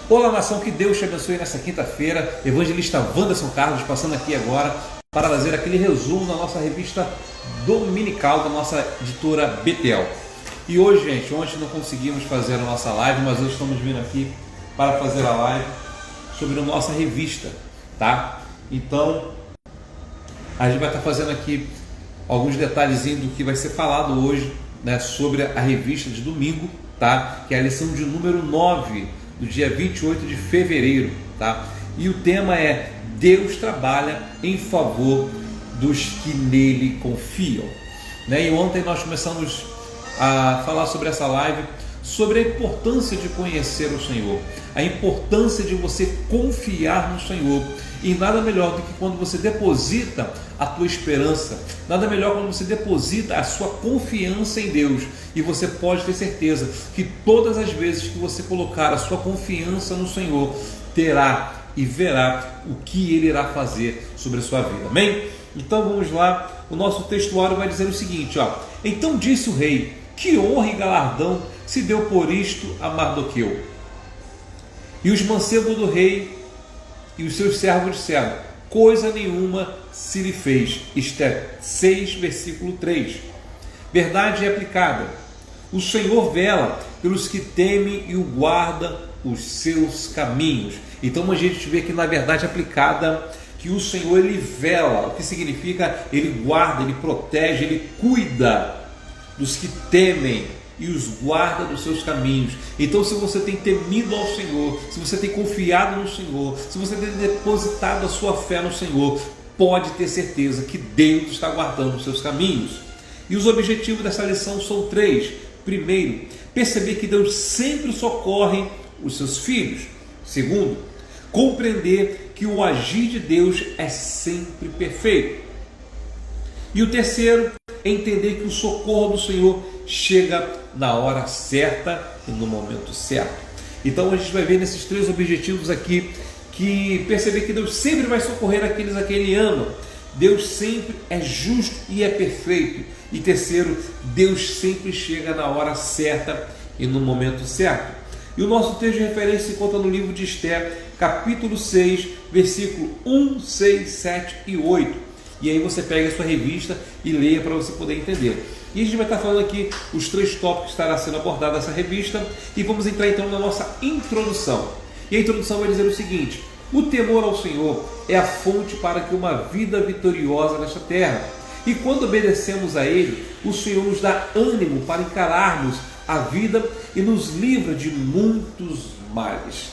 Olá, nação, que Deus te abençoe nessa quinta-feira. Evangelista Wanderson Carlos passando aqui agora para fazer aquele resumo da nossa revista dominical da nossa editora Betel. E hoje, gente, ontem não conseguimos fazer a nossa live, mas hoje estamos vindo aqui para fazer a live sobre a nossa revista, tá? Então, a gente vai estar fazendo aqui alguns detalhezinhos do que vai ser falado hoje, né, sobre a revista de domingo, tá? Que é a lição de número 9, do dia 28 de fevereiro, tá? E o tema é: Deus trabalha em favor dos que nele confiam, né? E ontem nós começamos a falar sobre essa live, sobre a importância de conhecer o Senhor, a importância de você confiar no Senhor. E nada melhor do que quando você deposita a tua esperança, nada melhor quando você deposita a sua confiança em Deus. E você pode ter certeza que todas as vezes que você colocar a sua confiança no Senhor, terá e verá o que Ele irá fazer sobre a sua vida. Amém? Então vamos lá, o nosso textuário vai dizer o seguinte, ó: então disse o rei: que honra e galardão se deu por isto a Mardoqueu. E os mancebos do rei e os seus servos disseram: coisa nenhuma se lhe fez. Esté 6, versículo 3. Verdade é aplicada: o Senhor vela pelos que temem e o guarda os seus caminhos. Então a gente vê que na verdade aplicada, que o Senhor ele vela, o que significa ele guarda, ele protege, ele cuida dos que temem e os guarda dos seus caminhos. Então, se você tem temido ao Senhor, se você tem confiado no Senhor, se você tem depositado a sua fé no Senhor, pode ter certeza que Deus está guardando os seus caminhos. E os objetivos dessa lição são 3. Primeiro, perceber que Deus sempre socorre os seus filhos. Segundo, compreender que o agir de Deus é sempre perfeito. E o terceiro, entender que o socorro do Senhor chega na hora certa e no momento certo. Então a gente vai ver nesses 3 objetivos aqui, que perceber que Deus sempre vai socorrer aqueles a quem Ele ama. Deus sempre é justo e é perfeito. E terceiro, Deus sempre chega na hora certa e no momento certo. E o nosso texto de referência se encontra no livro de Esther, capítulo 6, versículo 1, 6, 7 e 8. E aí você pega a sua revista e leia para você poder entender. E a gente vai estar falando aqui os 3 tópicos que estará sendo abordado nessa revista. E vamos entrar então na nossa introdução. E a introdução vai dizer o seguinte: o temor ao Senhor é a fonte para que uma vida vitoriosa nesta terra. E quando obedecemos a Ele, o Senhor nos dá ânimo para encararmos a vida e nos livra de muitos males.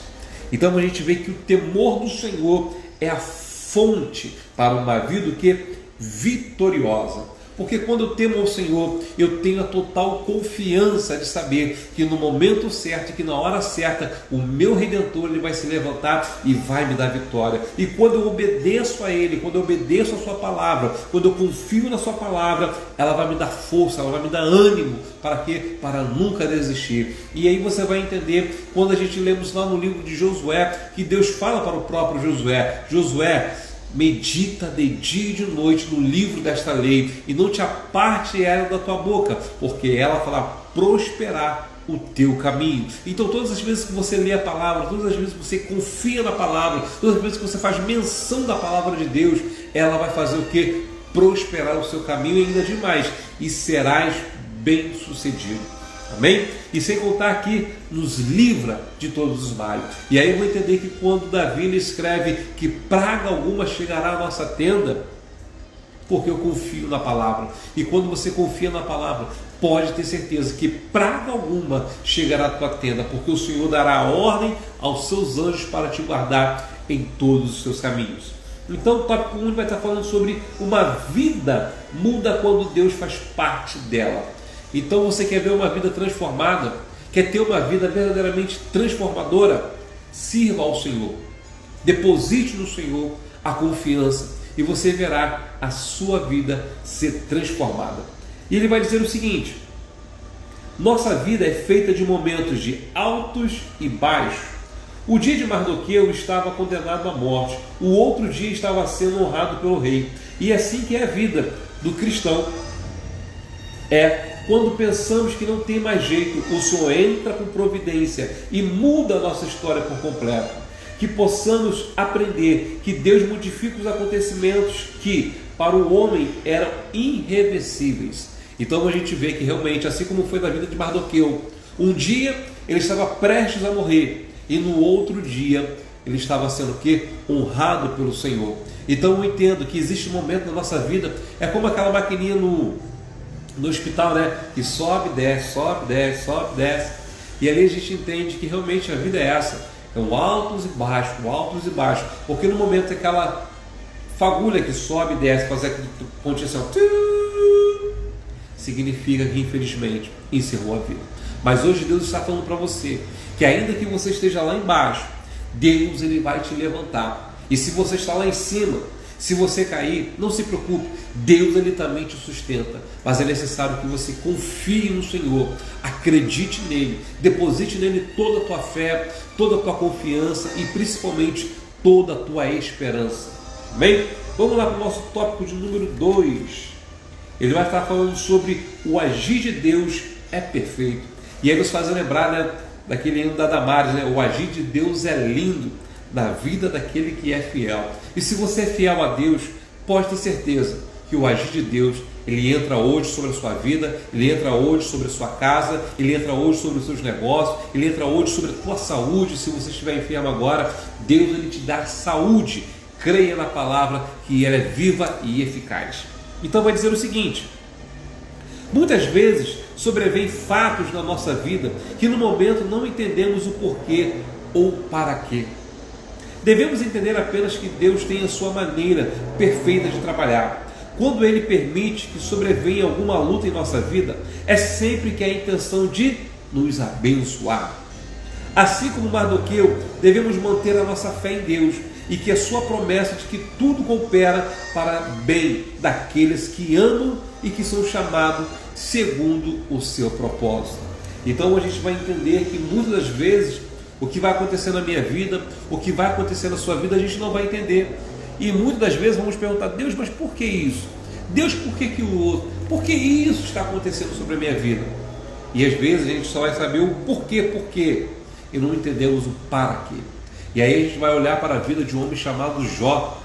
Então a gente vê que o temor do Senhor é a fonte para uma vida que vitoriosa. Porque quando eu temo ao Senhor, eu tenho a total confiança de saber que no momento certo, que na hora certa, o meu Redentor ele vai se levantar e vai me dar vitória. E quando eu obedeço a Ele, quando eu obedeço a Sua palavra, quando eu confio na Sua palavra, ela vai me dar força, ela vai me dar ânimo. Para quê? Para nunca desistir. E aí você vai entender, quando a gente lemos lá no livro de Josué, que Deus fala para o próprio Josué: Josué, medita de dia e de noite no livro desta lei, e não te aparte ela da tua boca, porque ela fará prosperar o teu caminho. Então todas as vezes que você lê a palavra, todas as vezes que você confia na palavra, todas as vezes que você faz menção da palavra de Deus, ela vai fazer o que? Prosperar o seu caminho, e ainda demais, e serás bem sucedido. Amém? E sem contar aqui, nos livra de todos os males. E aí eu vou entender que quando Davi ele escreve que praga alguma chegará à nossa tenda, porque eu confio na palavra. E quando você confia na palavra, pode ter certeza que praga alguma chegará à tua tenda, porque o Senhor dará ordem aos seus anjos para te guardar em todos os seus caminhos. Então o tópico 1 vai estar falando sobre uma vida muda quando Deus faz parte dela. Então você quer ver uma vida transformada, quer ter uma vida verdadeiramente transformadora? Sirva ao Senhor, deposite no Senhor a confiança e você verá a sua vida ser transformada. E ele vai dizer o seguinte: nossa vida é feita de momentos de altos e baixos. O dia de Mardoqueu estava condenado à morte, o outro dia estava sendo honrado pelo rei. E é assim que é a vida do cristão. É quando pensamos que não tem mais jeito, o Senhor entra com providência e muda a nossa história por completo. Que possamos aprender que Deus modifica os acontecimentos que para o homem eram irreversíveis. Então a gente vê que realmente, assim como foi na vida de Mardoqueu, um dia ele estava prestes a morrer e no outro dia ele estava sendo o quê? Honrado pelo Senhor. Então eu entendo que existe um momento na nossa vida, é como aquela maquininha no hospital, né? Que sobe, desce, sobe, desce, sobe, desce. E ali a gente entende que realmente a vida é essa. É um altos e baixos, um altos e baixos. Porque no momento aquela fagulha que sobe e desce, fazer aquele pontinho assim, significa que infelizmente encerrou a vida. Mas hoje Deus está falando para você que ainda que você esteja lá embaixo, Deus ele vai te levantar. E se você está lá em cima, se você cair, não se preocupe, Deus ele também te sustenta, mas é necessário que você confie no Senhor, acredite nele, deposite nele toda a tua fé, toda a tua confiança e principalmente toda a tua esperança. Amém? Vamos lá para o nosso tópico de número 2. Ele vai estar falando sobre o agir de Deus é perfeito. E aí nos faz lembrar, né, daquele hino da Damares, né? O agir de Deus é lindo na vida daquele que é fiel. E se você é fiel a Deus, pode ter certeza que o agir de Deus, ele entra hoje sobre a sua vida, ele entra hoje sobre a sua casa, ele entra hoje sobre os seus negócios, ele entra hoje sobre a tua saúde. Se você estiver enfermo agora, Deus ele te dá saúde. Creia na palavra que ela é viva e eficaz. Então vai dizer o seguinte: muitas vezes sobrevêm fatos na nossa vida que no momento não entendemos o porquê ou para quê. Devemos entender apenas que Deus tem a sua maneira perfeita de trabalhar. Quando Ele permite que sobrevenha alguma luta em nossa vida, é sempre que há a intenção de nos abençoar. Assim como Mardoqueu, devemos manter a nossa fé em Deus e que a sua promessa de que tudo coopera para bem daqueles que amam e que são chamados segundo o seu propósito. Então a gente vai entender que muitas das vezes o que vai acontecer na minha vida, o que vai acontecer na sua vida, a gente não vai entender. E muitas das vezes vamos perguntar: Deus, mas por que isso? Deus, por que o outro? Por que isso está acontecendo sobre a minha vida? E às vezes a gente só vai saber o porquê, e não entendemos o para quê. E aí a gente vai olhar para a vida de um homem chamado Jó.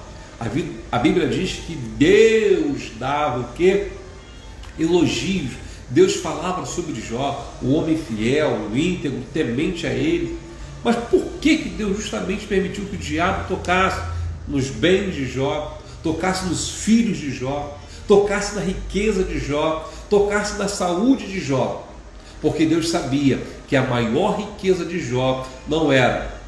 A Bíblia diz que Deus dava o quê? Elogios. Deus falava sobre Jó, o homem fiel, o íntegro, temente a Ele. Mas por que Deus justamente permitiu que o diabo tocasse nos bens de Jó, tocasse nos filhos de Jó, tocasse na riqueza de Jó, tocasse na saúde de Jó? Porque Deus sabia que a maior riqueza de Jó não era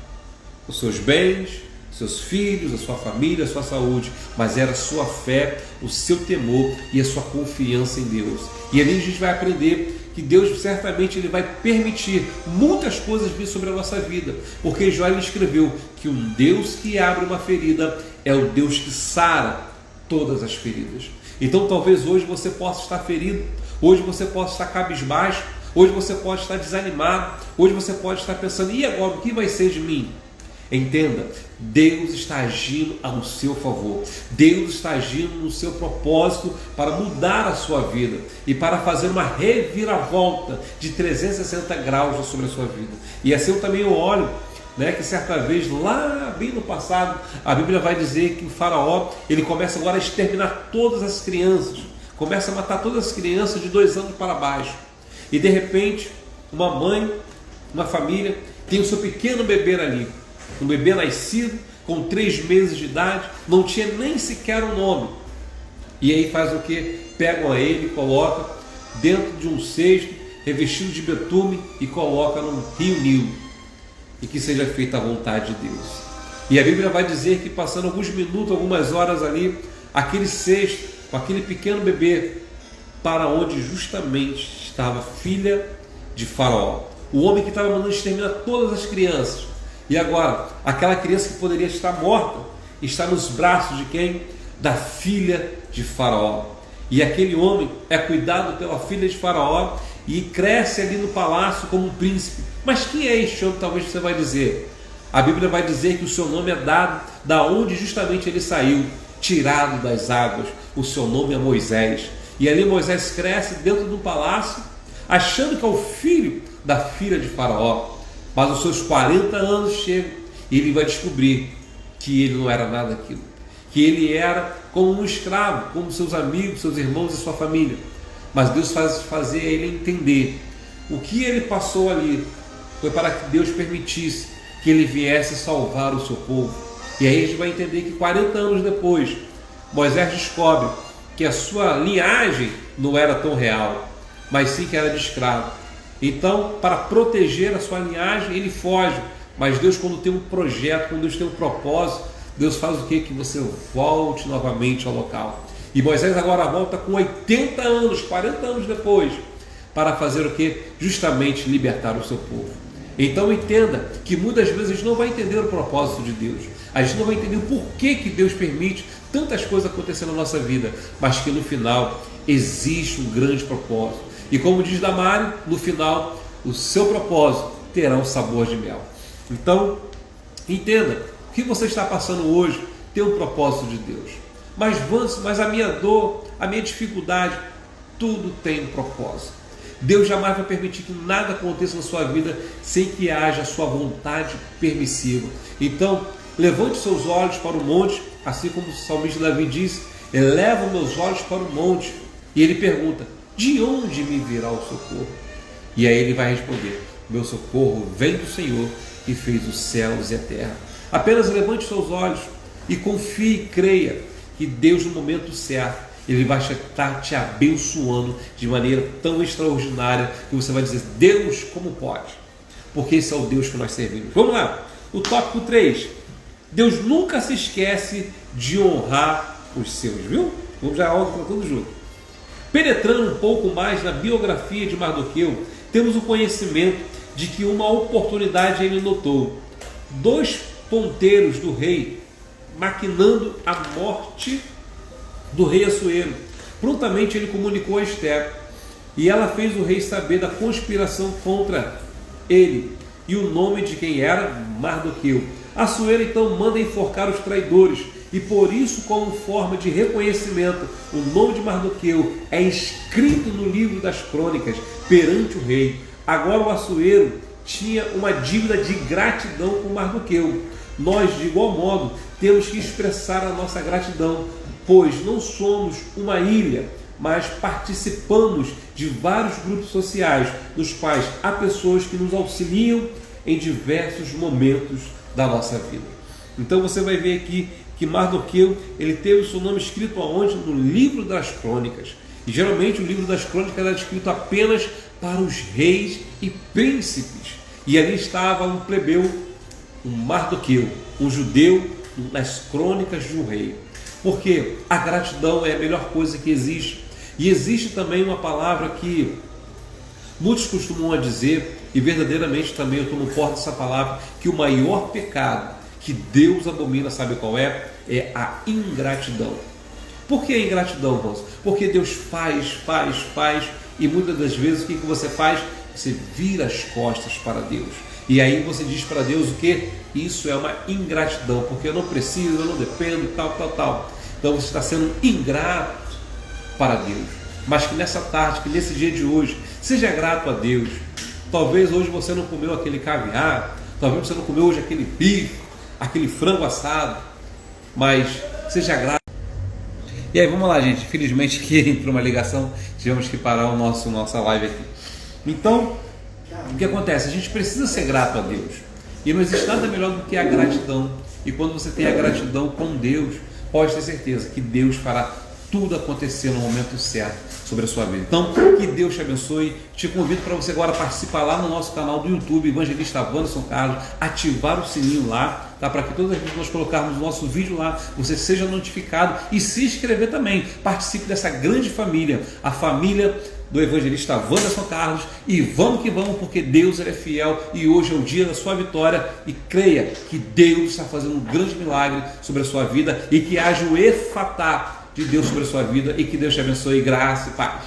os seus bens, seus filhos, a sua família, a sua saúde, mas era a sua fé, o seu temor e a sua confiança em Deus. E ali a gente vai aprender que Deus certamente ele vai permitir muitas coisas vir sobre a nossa vida, porque Jó ele escreveu que um Deus que abre uma ferida é o Deus que sara todas as feridas. Então talvez hoje você possa estar ferido, hoje você possa estar cabisbaixo, hoje você pode estar desanimado, hoje você pode estar pensando: e agora, o que vai ser de mim? Entenda, Deus está agindo ao seu favor, Deus está agindo no seu propósito para mudar a sua vida e para fazer uma reviravolta de 360 graus sobre a sua vida. E assim eu também olho, né, que certa vez, lá bem no passado, a Bíblia vai dizer que o faraó, ele começa agora a exterminar todas as crianças, começa a matar todas as crianças de 2 anos para baixo. E de repente, uma mãe, uma família, tem o seu pequeno bebê ali, um bebê nascido com 3 meses de idade, não tinha nem sequer um nome. E aí faz o que? Pegam a ele, colocam dentro de um cesto revestido de betume e colocam no rio Nilo, e que seja feita a vontade de Deus. E a Bíblia vai dizer que passando alguns minutos, algumas horas ali, aquele cesto com aquele pequeno bebê, para onde justamente estava a filha de Faraó, o homem que estava mandando exterminar todas as crianças. E agora, aquela criança que poderia estar morta, está nos braços de quem? Da filha de Faraó. E aquele homem é cuidado pela filha de Faraó e cresce ali no palácio como um príncipe. Mas quem é este homem? Talvez você vai dizer. A Bíblia vai dizer que o seu nome é dado da onde justamente ele saiu, tirado das águas. O seu nome é Moisés. E ali Moisés cresce dentro do palácio, achando que é o filho da filha de Faraó. Mas os seus 40 anos chegam e ele vai descobrir que ele não era nada daquilo. Que ele era como um escravo, como seus amigos, seus irmãos e sua família. Mas Deus fazer ele entender o que ele passou ali foi para que Deus permitisse que ele viesse salvar o seu povo. E aí a gente vai entender que 40 anos depois, Moisés descobre que a sua linhagem não era tão real, mas sim que era de escravo. Então, para proteger a sua linhagem, ele foge. Mas Deus, quando tem um projeto, quando Deus tem um propósito, Deus faz o quê? Que você volte novamente ao local. E Moisés agora volta com 80 anos, 40 anos depois, para fazer o quê? Justamente libertar o seu povo. Então entenda que muitas vezes a gente não vai entender o propósito de Deus. A gente não vai entender o porquê que Deus permite tantas coisas acontecer na nossa vida, mas que no final existe um grande propósito. E como diz Damari, no final o seu propósito terá um sabor de mel. Então entenda, o que você está passando hoje tem um propósito de Deus. Mas a minha dor, a minha dificuldade, tudo tem um propósito. Deus jamais vai permitir que nada aconteça na sua vida sem que haja a sua vontade permissiva. Então, levante seus olhos para o monte, assim como o salmista Davi disse, eleva meus olhos para o monte. E ele pergunta, de onde me virá o socorro? E aí ele vai responder, meu socorro vem do Senhor que fez os céus e a terra. Apenas levante seus olhos e confie e creia que Deus, no momento certo, Ele vai estar te abençoando de maneira tão extraordinária que você vai dizer, Deus, como pode? Porque esse é o Deus que nós servimos. Vamos lá, o tópico 3. Deus nunca se esquece de honrar os seus, viu? Vamos já para tudo junto. Penetrando um pouco mais na biografia de Mardoqueu, temos o conhecimento de que uma oportunidade ele notou. 2 ponteiros do rei maquinando a morte do rei Assuero. Prontamente ele comunicou a Esther e ela fez o rei saber da conspiração contra ele e o nome de quem era Mardoqueu. Assuero então manda enforcar os traidores e por isso, como forma de reconhecimento, o nome de Mardoqueu é escrito no livro das crônicas perante o rei. Agora o Assuero tinha uma dívida de gratidão com Mardoqueu. Nós, de igual modo, temos que expressar a nossa gratidão, pois não somos uma ilha, mas participamos de vários grupos sociais, nos quais há pessoas que nos auxiliam em diversos momentos da nossa vida. Então você vai ver aqui que Mardoqueu, ele teve o seu nome escrito aonde? No livro das crônicas. E geralmente o livro das crônicas era escrito apenas para os reis e príncipes. E ali estava um plebeu, um Mardoqueu, um judeu nas crônicas de um rei. Porque a gratidão é a melhor coisa que existe. E existe também uma palavra que muitos costumam dizer, e verdadeiramente também eu tomo forte dessa palavra, que o maior pecado que Deus abomina, sabe qual é? É a ingratidão. Por que a ingratidão, irmãos? Porque Deus faz, e muitas das vezes o que você faz? Você vira as costas para Deus. E aí você diz para Deus o que? Isso é uma ingratidão, porque eu não preciso, eu não dependo, tal. Então você está sendo ingrato para Deus. Mas que nessa tarde, que nesse dia de hoje, seja grato a Deus. Talvez hoje você não comeu aquele caviar, talvez você não comeu hoje aquele bife, aquele frango assado, mas seja grato. E aí, vamos lá, gente. Infelizmente que entrou uma ligação, tivemos que parar nossa live aqui. Então, o que acontece? A gente precisa ser grato a Deus. E não existe nada melhor do que a gratidão. E quando você tem a gratidão com Deus, pode ter certeza que Deus fará tudo acontecer no momento certo sobre a sua vida. Então, que Deus te abençoe. Te convido para você agora participar lá no nosso canal do YouTube, Evangelista Wanderson Carlos, ativar o sininho lá, tá? Para que todas as vezes que nós colocarmos o nosso vídeo lá, você seja notificado e se inscrever também. Participe dessa grande família, a família do Evangelista Wanderson Carlos, e vamos que vamos, porque Deus é fiel e hoje é o dia da sua vitória, e creia que Deus está fazendo um grande milagre sobre a sua vida e que haja o efatá de Deus sobre a sua vida, e que Deus te abençoe, graça e paz.